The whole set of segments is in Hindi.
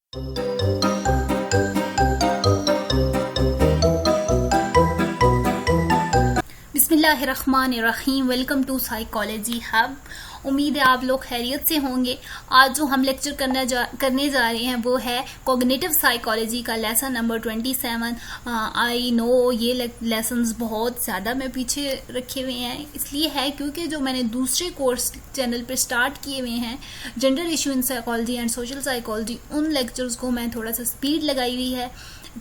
बिस्मिल्लाहिर्रहमानिर्रहीम। Welcome to psychology hub. उम्मीद है आप लोग खैरियत से होंगे। आज जो हम लेक्चर करने जा रहे हैं वो है कॉग्निटिव साइकोलॉजी का लेसन नंबर 27। आई नो ये लेसन्स बहुत ज़्यादा मैं पीछे रखे हुए हैं, इसलिए है क्योंकि जो मैंने दूसरे कोर्स चैनल पे स्टार्ट किए हुए हैं gender issue in psychology and social psychology, उन लेक्चर्स को मैं थोड़ा सा स्पीड लगाई हुई है।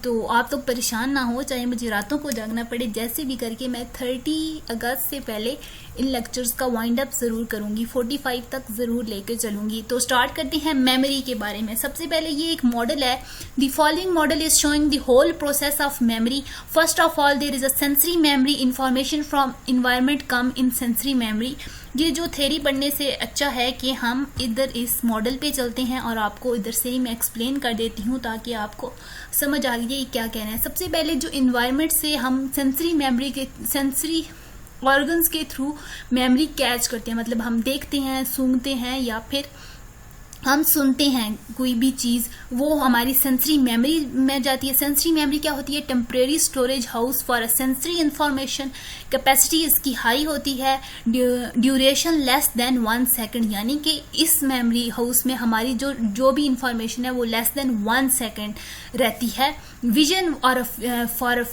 तो आप लोग परेशान ना हो, चाहे मुझे रातों को जागना पड़े, जैसे भी करके मैं 30 अगस्त से पहले इन लेक्चर्स का वाइंड अप जरूर करूंगी, 45 तक जरूर लेकर चलूंगी। तो स्टार्ट करते हैं मेमोरी के बारे में। सबसे पहले ये एक मॉडल है। The following model is showing the whole process of memory. First of all there is a sensory memory. Information from environment come in sensory memory. ये जो थ्योरी पढ़ने से अच्छा है कि हम इधर इस मॉडल पे चलते हैं और आपको इधर से ही मैं एक्सप्लेन कर देती हूँ ताकि आपको समझ आ जाए क्या कहना है। सबसे पहले जो इन्वायरमेंट से हम सेंसरी मेमोरी के सेंसरी ऑर्गन्स के थ्रू मेमोरी कैच करते हैं, मतलब हम देखते हैं, सूंघते हैं या फिर हम सुनते हैं कोई भी चीज़, वो हमारी सेंसरी मेमोरी में जाती है। सेंसरी मेमोरी क्या होती है? Temporary storage house for a sensory information. Capacity इसकी हाई होती है। ड्यूरेशन लेस देन 1 सेकेंड, यानी कि इस मेमोरी हाउस में हमारी जो भी इंफॉर्मेशन है वो लेस देन 1 सेकेंड रहती है। विजन और फॉर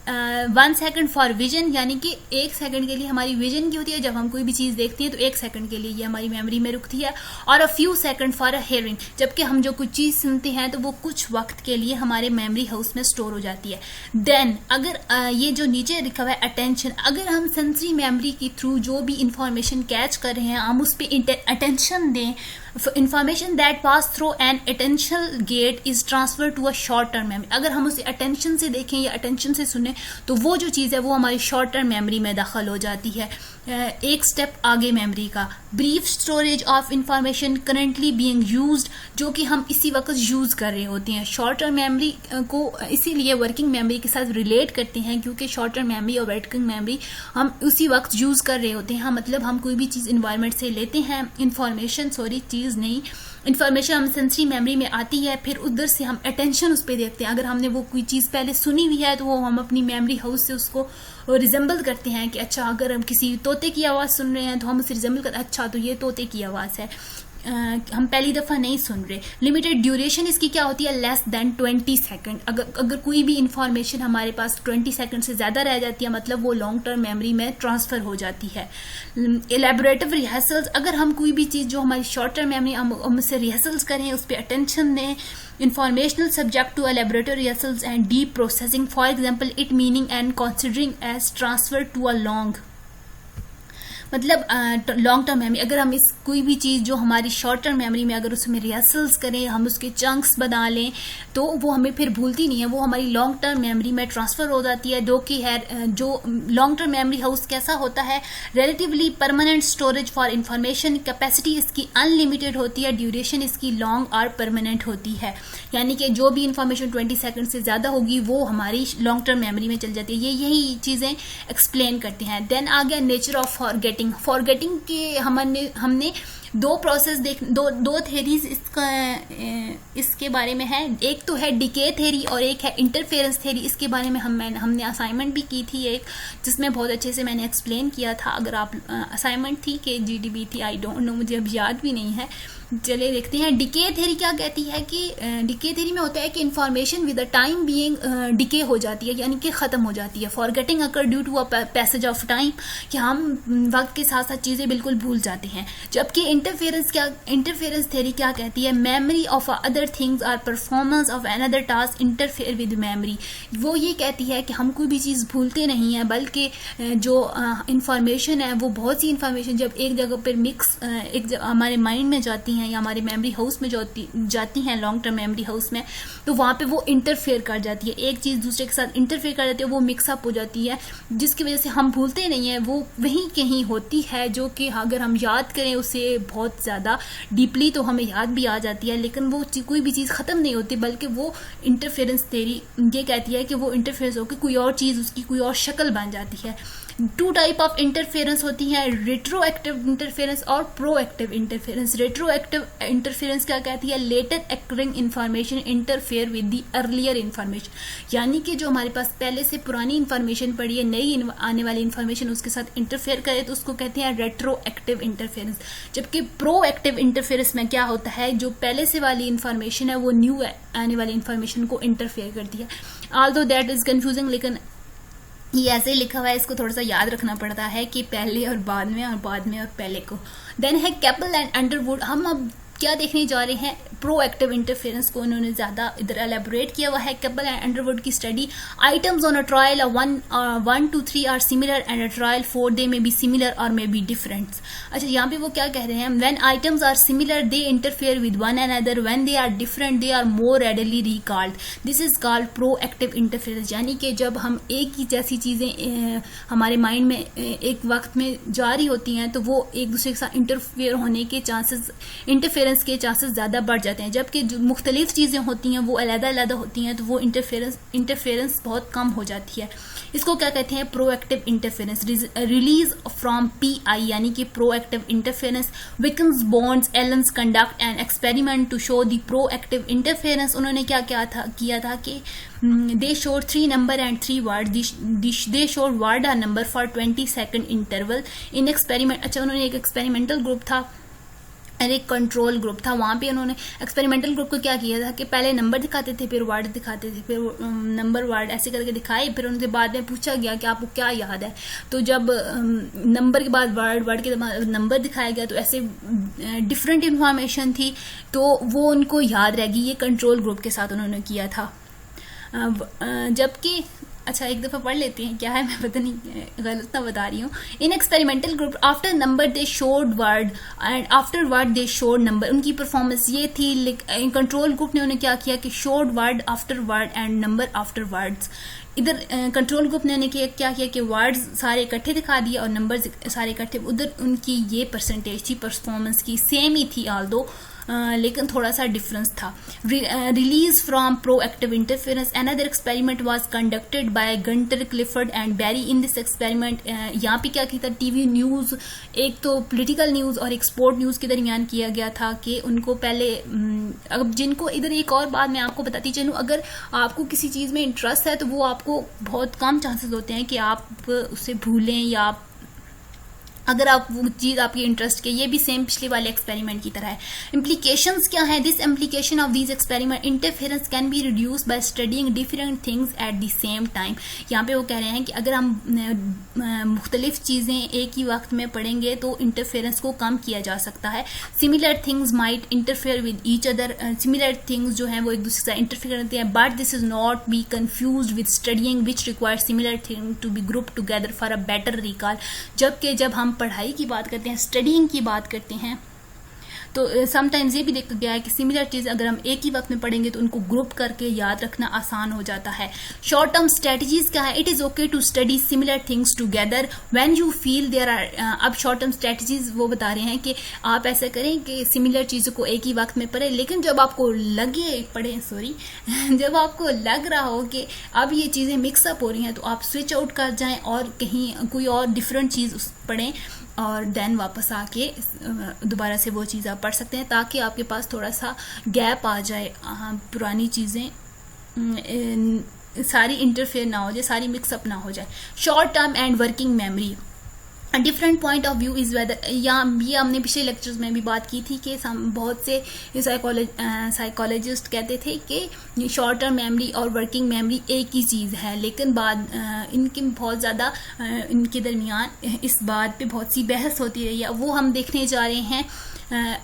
1 सेकेंड फॉर विजन, यानी कि 1 सेकेंड के लिए हमारी विजन की होती है। जब हम कोई भी चीज़ देखते हैं तो 1 सेकेंड के लिए ये हमारी मेमोरी में रुकती है। और a few second for a hearing, जबकि हम जो कुछ चीज़ सुनते हैं तो वो कुछ वक्त के लिए हमारे मेमोरी हाउस में स्टोर हो जाती है। देन अगर ये जो नीचे लिखा हुआ है अटेंशन, अगर हम सेंसरी मेमोरी के थ्रू जो भी इंफॉर्मेशन कैच कर रहे हैं हम उस पर अटेंशन दें, information that pass through an attentional gate is transfer to a short term memory. अगर हम उसे अटेंशन से देखें या अटेंशन से सुने तो वो जो चीज़ है वो हमारी शॉर्ट टर्म मेमोरी में दाखिल हो जाती है, एक स्टेप आगे मेमोरी का। Brief storage of information currently being used, जो कि हम इसी वक्त यूज़ कर रहे होते हैं। शॉर्ट टर्म मेमोरी को इसीलिए वर्किंग मेमोरी के साथ रिलेट करते हैं क्योंकि शॉर्ट टर्म मेमोरी और वर्किंग मेमोरी हम उसी वक्त यूज़ कर रहे होते हैं। हाँ, मतलब हम कोई भी चीज़ इन्वायरमेंट से लेते हैं, इंफॉर्मेशन नहीं, इन्फॉर्मेशन हम सेंसरी मेमोरी में आती है, फिर उधर से हम अटेंशन उस पर देखते हैं। अगर हमने वो कोई चीज़ पहले सुनी हुई है तो वो हम अपनी मेमोरी हाउस से उसको रिजेंबल करते हैं कि अच्छा, अगर हम किसी तोते की आवाज़ सुन रहे हैं तो हम उसे रिजेंबल करते हैं, अच्छा तो ये तोते की आवाज़ है, हम पहली दफ़ा नहीं सुन रहे। लिमिटेड ड्यूरेशन इसकी क्या होती है? Less than 20 second. अगर कोई भी इंफॉर्मेशन हमारे पास 20 सेकेंड से ज़्यादा रह जाती है मतलब वो लॉन्ग टर्म मेमोरी में ट्रांसफ़र हो जाती है। एलेबोरेटिव रिहर्सल्स, अगर हम कोई भी चीज़ जो हमारी शॉर्ट टर्म मेमोरी हम उससे रिहर्सल्स करें, उस पर अटेंशन दें। Informational subject to elaborative rehearsals and deep processing, for example it meaning and considering as transfer to a long, मतलब लॉन्ग टर्म मेमोरी। अगर हम इस कोई भी चीज़ जो हमारी शॉर्ट टर्म मेमोरी में अगर उसमें रिहर्सल्स करें, हम उसके चंक्स बना लें तो वो हमें फिर भूलती नहीं है, वो हमारी लॉन्ग टर्म मेमोरी में ट्रांसफ़र हो जाती है। जो कि है जो लॉन्ग टर्म मेमोरी हाउस कैसा होता है? Relatively permanent storage for information. Capacity इसकी अनलिमिटेड होती है, ड्यूरेशन इसकी लॉन्ग और परमानेंट होती है, यानी कि जो भी इंफॉर्मेशन 20 सेकेंड से ज़्यादा होगी वो हमारी लॉन्ग टर्म मेमोरी में चल जाती है। यही चीज़ें एक्सप्लेन करते हैं। देन आ गया नेचर ऑफ फॉरगेटिंग के हमने दो प्रोसेस दो थेरीज इसके बारे में है। एक तो है डिके थेरी और एक है इंटरफेरेंस थेरी। इसके बारे में हमने असाइनमेंट भी की थी एक, जिसमें बहुत अच्छे से मैंने एक्सप्लेन किया था। अगर आप असाइनमेंट थी कि जीडीबी थी, आई डोंट नो, मुझे अब याद भी नहीं है। चलिए देखते हैं डिके थेरी क्या कहती है कि डिके थेरी में होता है कि information with the time being decay हो जाती है, यानी कि ख़त्म हो जाती है। Forgetting occur due to a passage of time, कि हम वक्त के साथ साथ चीज़ें बिल्कुल भूल जाते हैं। जबकि इंटरफेरेंस थेरी क्या कहती है? मेमोरी ऑफ अदर थिंग्स और performance of another task interfere with memory. वो ये कहती है कि हम कोई भी चीज़ भूलते नहीं हैं, बल्कि जो इंफॉर्मेशन है वो बहुत सी इंफॉर्मेशन जब एक जगह पर मिक्स हमारे माइंड में जाती हैं या हमारे मेमोरी हाउस में जाती हैं लॉन्ग टर्म मेमोरी हाउस में, तो वहाँ पे वो इंटरफेयर कर जाती है, एक चीज़ दूसरे के साथ इंटरफेयर कर जाती है, वो मिक्सअप हो जाती है, जिसकी वजह से हम भूलते नहीं हैं। वो वहीं कहीं होती है जो कि अगर हम याद करें उसे बहुत ज़्यादा डीपली तो हमें याद भी आ जाती है, लेकिन वो कोई भी चीज़ ख़त्म नहीं होती, बल्कि वो इंटरफेरेंस थ्योरी ये कहती है कि वो इंटरफेरेंस होकर कोई और चीज़, उसकी कोई और शक्ल बन जाती है। टू टाइप ऑफ इंटरफेरेंस होती हैं, रेट्रोएक्टिव इंटरफेरेंस और प्रोएक्टिव इंटरफेरेंस। रेट्रोएक्टिव इंटरफेरेंस क्या कहती है? Later acquiring information interfere with the earlier information, यानी कि जो हमारे पास पहले से पुरानी इंफॉर्मेशन पड़ी है, नई आने वाली इंफॉर्मेशन उसके साथ इंटरफेयर करे तो उसको कहते हैं रेट्रोएक्टिव इंटरफेरेंस। जबकि प्रोएक्टिव इंटरफेरेंस में क्या होता है, जो पहले से वाली इंफॉर्मेशन है वो न्यू आने वाली इंफॉर्मेशन को इंटरफेयर करती है। ऑल्दो दैट इज कंफ्यूजिंग, लेकिन ये ऐसे ही लिखा हुआ है, इसको थोड़ा सा याद रखना पड़ता है कि पहले और बाद में और बाद में और पहले को। देन है केपल एंड अंडरवुड। हम अब क्या देखने जा रहे हैं? प्रोएक्टिव इंटरफेरेंस को उन्होंने ज्यादा इधर एलेबोरेट किया हुआ है। केपल एंड अंडरवुड की study, items on a trial 1 to 3 are similar and a trial 4 they may be similar और मे बी डिफरेंट। अच्छा, यहाँ पे वो क्या कह रहे हैं? When items are similar they interfere with one another, when they are different they are more readily recalled. This is called proactive interference. यानी कि जब हम एक ही जैसी चीजें हमारे माइंड में एक वक्त में जारी होती हैं तो वो एक दूसरे के साथ इंटरफेयर होने के चांसेस, इंटरफेरेंस के चांसेस ज्यादा बढ़ जाते हैं। जबकि जो मुख्तलिफ चीजें होती हैं वो अलग-अलग होती हैं तो वो इंटरफेरेंस बहुत कम हो जाती है। इसको क्या कहते हैं? Proactive interference. Release from PI यानी कि proactive interference. Wickens, Bonds, Allens conduct an experiment to show the proactive interference. उन्होंने क्या किया था कि they showed 3 number and 3 words. They showed word or number for 20 second interval in experiment। अच्छा, उन्होंने एक एक्सपेरिमेंटल ग्रुप था और एक कंट्रोल ग्रुप था। वहां पे उन्होंने एक्सपेरिमेंटल ग्रुप को क्या किया था कि पहले नंबर दिखाते थे, फिर वर्ड दिखाते थे, फिर नंबर वर्ड ऐसे करके दिखाए। फिर उनसे बाद में पूछा गया कि आपको क्या याद है, तो जब नंबर के बाद वर्ड के बाद नंबर दिखाया गया तो ऐसे डिफरेंट इंफॉर्मेशन थी तो वो उनको याद रहेगी। ये कंट्रोल ग्रुप के साथ उन्होंने किया था। जबकि अच्छा, एक दफा पढ़ लेते हैं क्या है, मैं पता नहीं गलत ना बता रही हूँ। In experimental group after number they showed word and after word they showed number. उनकी परफॉर्मेंस ये थी। कंट्रोल ग्रुप ने उन्हें क्या किया कि showed word after word and number after words. इधर कंट्रोल ग्रुप ने क्या किया कि वर्ड्स सारे इकट्ठे दिखा दिए और नंबर सारे इकट्ठे। उधर उनकी ये परसेंटेज थी परफॉर्मेंस की, सेम ही थी ऑल्दो, लेकिन थोड़ा सा डिफरेंस था। Release from proactive interference. Another experiment was conducted by Gunter, Clifford and Berry. In this experiment यहाँ पे क्या किया था? टीवी न्यूज, एक तो पॉलिटिकल न्यूज और एक स्पोर्ट न्यूज के दरमियान किया गया था कि उनको पहले, अब जिनको इधर एक और बात मैं आपको बताती चलूं, अगर आपको किसी चीज में इंटरेस्ट है तो वो आपको बहुत कम चांसेस होते हैं कि आप उसे भूलें या अगर आप वो चीज आपकी इंटरेस्ट के। ये भी सेम पिछले वाले एक्सपेरिमेंट की तरह है। इम्प्लीकेशंस क्या है? This implication of these experiment interference can be reduce by studying different things at the same time. यहाँ पे वो कह रहे हैं कि अगर हम मुख्तलिफ चीजें एक ही वक्त में पढ़ेंगे तो इंटरफेरेंस को कम किया जा सकता है। Similar things might interfere with each other. Similar things जो है वो एक दूसरे से इंटरफेयर करते हैं, but this is not be confuse with studying which require similar thing to be group together for a better recall. जबकि जब हम पढ़ाई की बात करते हैं, स्टडीइंग की बात करते हैं, तो समटाइम्स ये भी देखा गया है कि सिमिलर चीज अगर हम एक ही वक्त में पढ़ेंगे तो उनको ग्रुप करके याद रखना आसान हो जाता है। शॉर्ट टर्म स्ट्रेटजीज क्या है? It is okay to study similar things together when you feel there are. अब शॉर्ट टर्म स्ट्रेटजीज वो बता रहे हैं कि आप ऐसा करें कि सिमिलर चीजों को एक ही वक्त में पढ़ें, लेकिन जब आपको जब आपको लग रहा हो कि अब ये चीजें मिक्सअप हो रही हैं तो आप स्विच आउट कर जाएं और कहीं कोई और डिफरेंट चीज पढ़ें और देन वापस आके दोबारा से वो चीज़ आप पढ़ सकते हैं, ताकि आपके पास थोड़ा सा गैप आ जाए, पुरानी चीज़ें सारी इंटरफेयर ना हो जाए, सारी मिक्सअप ना हो जाए। Short term and working memory. Different point of view is whether. ये हमने पिछले लेक्चर्स में भी बात की थी कि बहुत से साइकोलॉजिस्ट कहते थे कि शॉर्ट टर्म मेमोरी और वर्किंग मेमोरी एक ही चीज़ है, लेकिन बाद इनके बहुत ज़्यादा इनके दरमियान इस बात पे बहुत सी बहस होती रही है, वो हम देखने जा रहे हैं।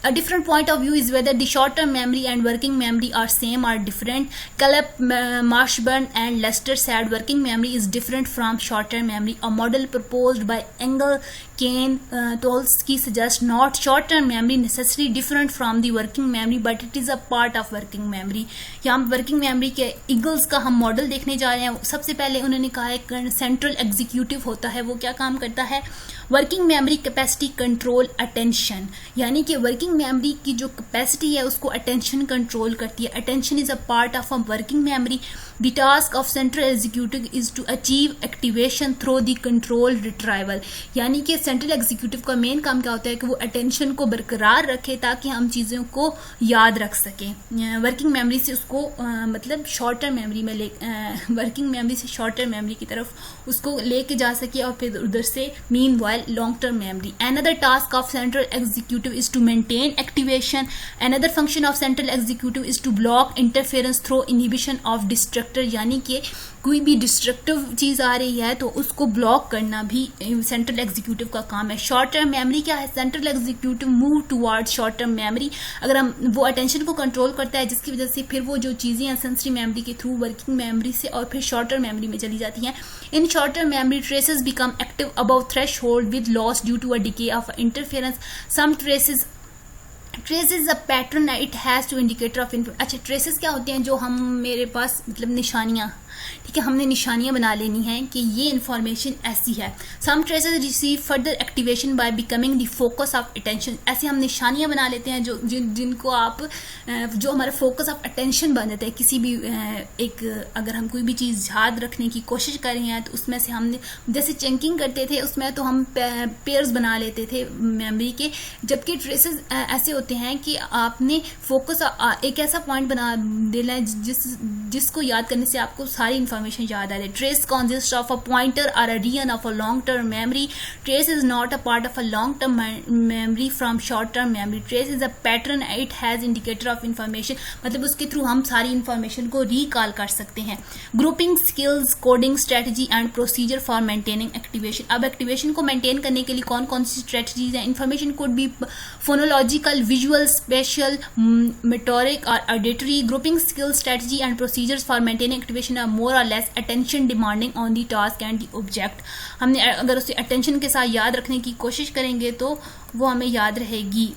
A different point of view is whether the short-term memory and working memory are same or different. Caleb, Marshburn and Lester said working memory is different from short-term memory. A model proposed by Engel Kane Tuholski suggest not short term memory necessary different from the working memory but it is a part of working memory. यहाँ वर्किंग मेमोरी के ईगल्स का हम मॉडल देखने जा रहे हैं। सबसे पहले उन्होंने कहा है सेंट्रल एग्जीक्यूटिव होता है, वो क्या काम करता है, working memory capacity control attention, यानी कि वर्किंग मेमोरी की जो कैपेसिटी है उसको अटेंशन कंट्रोल करती है। Attention is a part of a working memory. The task of central executive is to achieve activation through the control retrieval, यानी कि सेंट्रल एग्जीक्यूटिव का मेन काम क्या होता है कि वो अटेंशन को बरकरार रखे ताकि हम चीज़ों को याद रख सकें। वर्किंग मेमोरी से उसको मतलब शॉर्ट टर्म मेमोरी में वर्किंग मेमोरी से शॉर्ट टर्म मेमोरी की तरफ उसको लेके जा सके और फिर उधर से mean while long term memory. Another task of central executive is to maintain activation. Another function of central executive is to block interference through inhibition of distractor, यानी कि कोई भी डिस्ट्रक्टिव चीज आ रही है तो उसको ब्लॉक करना भी सेंट्रल एग्जीक्यूटिव का काम है। शॉर्ट टर्म मेमोरी क्या है, central executive move toward short term memory. अगर हम वो अटेंशन को कंट्रोल करता है जिसकी वजह से फिर वो जो चीजें हैं सेंसरी मेमोरी के थ्रू वर्किंग मेमोरी से और फिर शॉर्ट टर्म मेमोरी में चली जाती हैं। In short term memory traces become active above threshold with loss due to a decay of interference. Some traces a pattern it has to indicator of info. अच्छा, ट्रेसेस क्या होते हैं, जो हम मेरे पास मतलब निशानियां, ठीक है, हमने निशानियां बना लेनी है कि ये इन्फॉर्मेशन ऐसी है। Some traces receive further activation by becoming the focus of attention. ऐसे हम निशानियां बना लेते हैं जो जिनको आप जो हमारा फोकस ऑफ अटेंशन बन जाता है। किसी भी एक अगर हम कोई भी चीज़ याद रखने की कोशिश कर रहे हैं तो उसमें से हमने जैसे चंकिंग करते थे उसमें तो हम पेयर्स बना लेते थे मेमोरी के, जबकि ट्रेसेस ऐसे होते हैं कि आपने फोकस एक ऐसा पॉइंट बना देना है जिसको याद करने से आपको सारी इंफॉर्मेशन याद आ जाए। Trace consist of a pointer और a region of a long term memory. Trace is not a part of a long term memory from short term memory. Trace is a pattern, it has indicator of information, मतलब उसके थ्रू हम सारी इंफॉर्मेशन को रिकॉल कर सकते हैं। Grouping skills, coding strategy and procedure for maintaining activation. अब एक्टिवेशन को मेंटेन करने के लिए कौन कौन सी स्ट्रेटजीज हैं। Information could be phonological, visual, special, motoric और auditory. Grouping skills, strategy and procedures for maintaining activation are more और less attention demanding on the task and the object. हमने अगर उसे अटेंशन के साथ याद रखने की कोशिश करेंगे तो वो हमें याद रहेगी।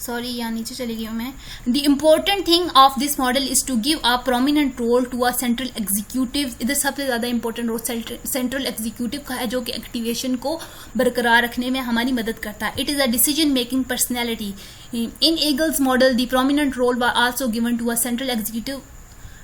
सॉरी, यहाँ नीचे चली गई हूँ मैं। The important thing of this model is to give a prominent role to a central executive. इधर सबसे ज्यादा इंपॉर्टेंट रोल सेंट्रल एग्जीक्यूटिव का है, जो कि एक्टिवेशन को बरकरार रखने में हमारी मदद करता है। It is a decision making personality. In Engle's model the prominent role were also given to a central executive.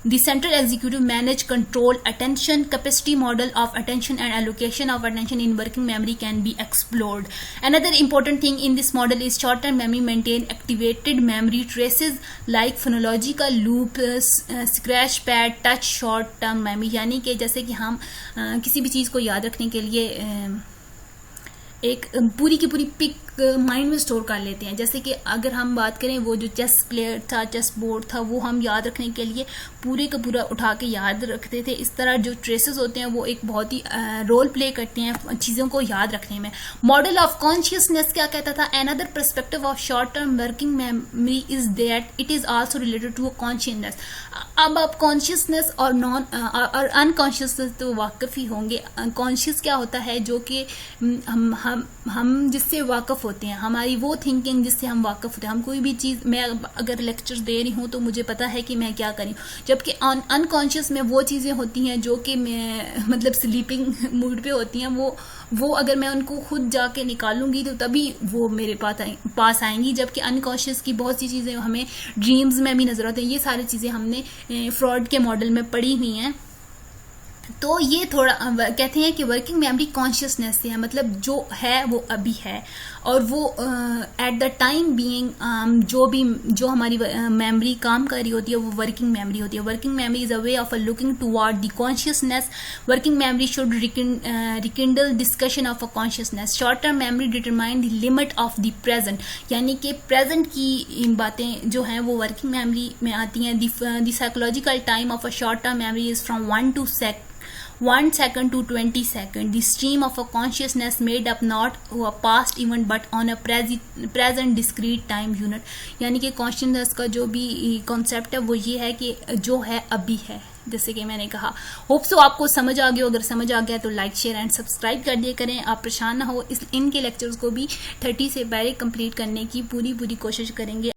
The central executive manage control attention. Capacity model of attention and allocation of attention in working memory can be explored. Another important thing in this model is short-term memory maintain activated memory traces like phonological loop, scratch pad, touch short-term memory. यानी कि जैसे कि हम किसी भी चीज़ को याद रखने के लिए एक पूरी की पूरी पिक माइंड में स्टोर कर लेते हैं। जैसे कि अगर हम बात करें वो जो चेस प्लेयर था, चेस बोर्ड था, वो हम याद रखने के लिए पूरे का पूरा उठा के याद रखते थे। इस तरह जो ट्रेसेस होते हैं वो एक बहुत ही रोल प्ले करते हैं चीज़ों को याद रखने में। मॉडल ऑफ कॉन्शियसनेस क्या कहता था, another perspective of short term working memory is that it is also related to consciousness. अब आप कॉन्शियसनेस और नॉन और अनकॉन्शियसनेस तो वाकिफ ही होंगे। कॉन्शियस क्या होता है, जो कि हम जिससे वाकिफ होते हैं, हमारी वो थिंकिंग जिससे हम वाकिफ होते हैं। हम कोई भी चीज़, मैं अगर लेक्चर दे रही हूँ तो मुझे पता है कि मैं क्या करी, जबकि अनकॉन्शियस में वो चीज़ें होती हैं जो कि मैं मतलब स्लीपिंग मूड पे होती हैं। वो अगर मैं उनको खुद जाके निकालूंगी तो तभी वो मेरे पास आएंगी, जबकि अनकॉन्शियस की बहुत सी चीज़ें हमें ड्रीम्स में भी नजर आती हैं। ये सारी चीज़ें हमने फ्रॉड के मॉडल में पढ़ी हुई हैं। तो ये थोड़ा कहते हैं कि वर्किंग मेमोरी कॉन्शियसनेस से है, मतलब जो है वो अभी है, और वो एट द टाइम बीइंग जो हमारी मेमोरी काम कर रही होती है वो वर्किंग मेमोरी होती है। Working memory is a way of looking toward the consciousness. Working memory should rekindle discussion of a consciousness. Short term memory determine the limit of the present, यानी कि प्रेजेंट की बातें जो हैं वो वर्किंग मेमोरी में आती हैं। The psychological time of a short term memory is from 1 to 1 second to 20 second, the stream of a consciousness made up not a past event but on a present discrete time unit. यानी कि कॉन्शियसनेस का जो भी कॉन्सेप्ट है वो ये है कि जो है अभी है, जैसे कि मैंने कहा। होप सो आपको समझ आ गया। अगर समझ आ गया तो लाइक शेयर एंड सब्सक्राइब कर दिया करें। आप परेशान ना हो, इनके लेक्चर्स को भी 30 से पहले कंप्लीट करने की पूरी कोशिश करेंगे।